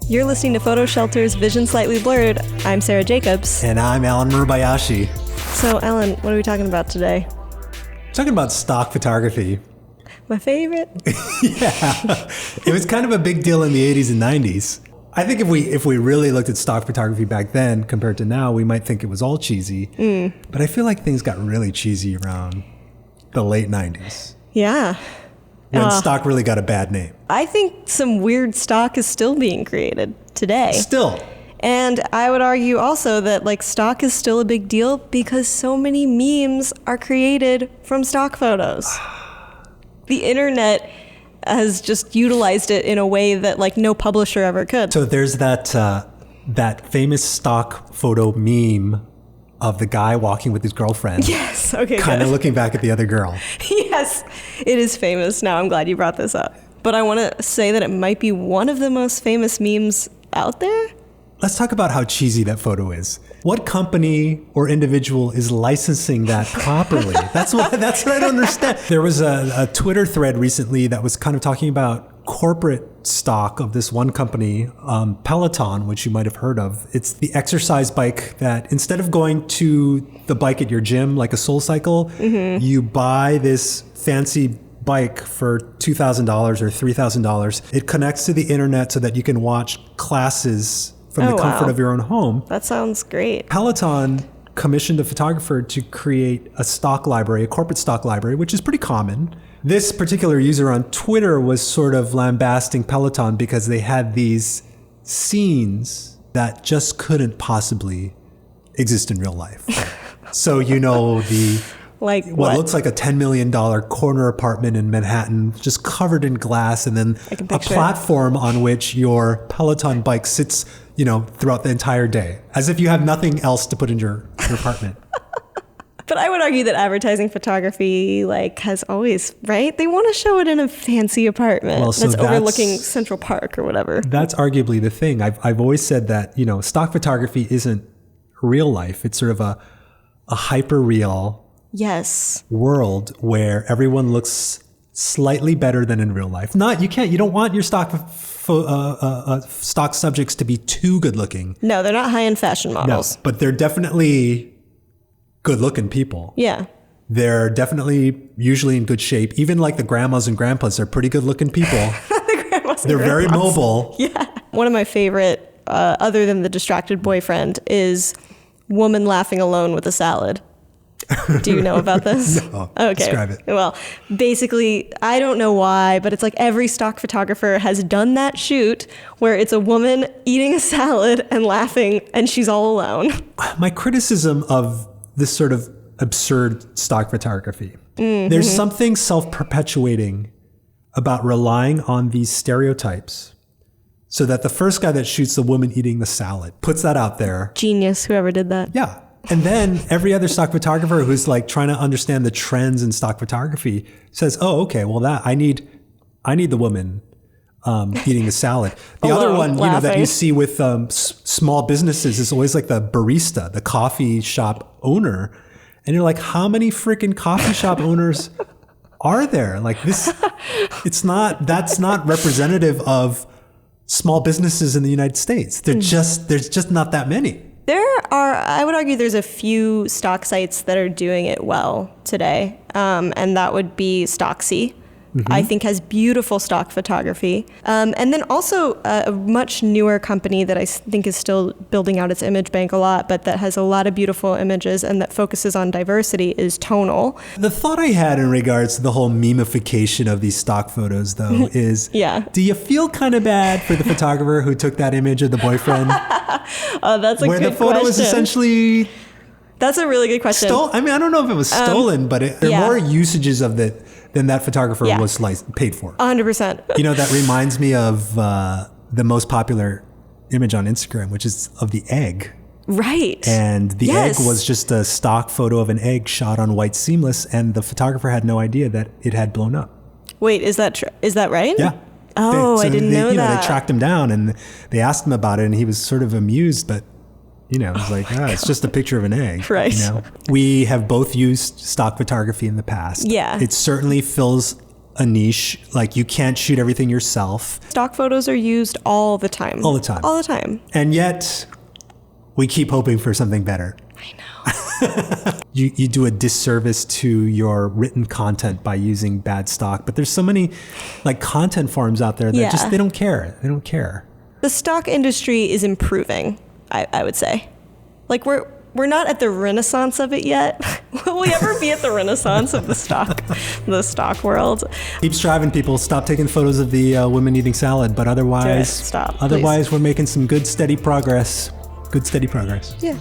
You're listening to Photo Shelter's Vision Slightly Blurred. I'm Sarah Jacobs. And I'm Alan Murabayashi. So, Alan, what are we talking about today? Talking about stock photography. My favorite. Yeah. It was kind of a big deal in the 80s and 90s. I think if we really looked at stock photography back then compared to now, we might think it was all cheesy. But I feel like things got really cheesy around the late 90s. Yeah. When stock really got a bad name. I think some weird stock is still being created today. Still. And I would argue also that stock is still a big deal because so many memes are created from stock photos. The internet has just utilized it in a way that no publisher ever could. So there's that famous stock photo meme of the guy walking with his girlfriend. Yes, okay, kind of looking back at the other girl. Yes, it is famous. Now I'm glad you brought this up. But I want to say that it might be one of the most famous memes out there. Let's talk about how cheesy that photo is. What company or individual is licensing that properly? That's what I don't understand. There was a Twitter thread recently that was kind of talking about corporate stock of this one company, Peloton, which you might have heard of. It's the exercise bike that instead of going to the bike at your gym, like a SoulCycle, you buy this fancy bike for $2,000 or $3,000. It connects to the internet so that you can watch classes from the comfort of your own home. That sounds great. Peloton commissioned a photographer to create a stock library, a corporate stock library, which is pretty common. This particular user on Twitter was sort of lambasting Peloton because they had these scenes that just couldn't possibly exist in real life. So, what looks like a $10 million corner apartment in Manhattan, just covered in glass, and then a platform on which your Peloton bike sits, throughout the entire day, as if you have nothing else to put in your apartment. But I would argue that advertising photography, has always, right? They want to show it in a fancy apartment that's overlooking Central Park or whatever. That's arguably the thing. I've always said that, stock photography isn't real life. It's sort of a hyper real world where everyone looks slightly better than in real life. You don't want your stock subjects to be too good looking. No, they're not high-end fashion models. No, but they're definitely good looking people. Yeah. They're definitely usually in good shape. Even the grandmas and grandpas are pretty good looking people. They're very mobile. Yeah. One of my favorite, other than the distracted boyfriend, is woman laughing alone with a salad. Do you know about this? No. Okay. Describe it. Well, basically, I don't know why, but it's every stock photographer has done that shoot where it's a woman eating a salad and laughing and she's all alone. My criticism of this sort of absurd stock photography, there's something self-perpetuating about relying on these stereotypes so that the first guy that shoots the woman eating the salad puts that out there. Genius, whoever did that. Yeah. And then every other stock photographer who's trying to understand the trends in stock photography says, oh, okay, well I need the woman eating a salad. The other one, that you see with small businesses is always the barista, the coffee shop owner. And you're like, how many freaking coffee shop owners are there? That's not representative of small businesses in the United States. There's just not that many. I would argue there's a few stock sites that are doing it well today, and that would be Stocksy. I think has beautiful stock photography. And then also a much newer company that I think is still building out its image bank a lot, but that has a lot of beautiful images and that focuses on diversity is Tonal. The thought I had in regards to the whole memification of these stock photos, though, is do you feel kind of bad for the photographer who took that image of the boyfriend? Oh, that's a good question. Where the photo is essentially... That's a really good question. I don't know if it was stolen, but there are more usages of it than that photographer was paid for. 100%. That reminds me of the most popular image on Instagram, which is of the egg. Right. And the egg was just a stock photo of an egg shot on white seamless, and the photographer had no idea that it had blown up. Wait, is that is that right? Yeah. Oh, I didn't know that. They tracked him down and they asked him about it, and he was sort of amused, but it's it's just a picture of an egg. Right. We have both used stock photography in the past. Yeah. It certainly fills a niche. Like you can't shoot everything yourself. Stock photos are used all the time. All the time. All the time. And yet we keep hoping for something better. I know. You do a disservice to your written content by using bad stock. But there's so many like content forums out there that just, they don't care. They don't care. The stock industry is improving, I would say. Like we're not at the renaissance of it yet. Will we ever be at the renaissance of the stock world? Keep striving, people. Stop taking photos of the women eating salad. But otherwise, Stop, otherwise please. we're making some good, steady progress. Good, steady progress. Yeah.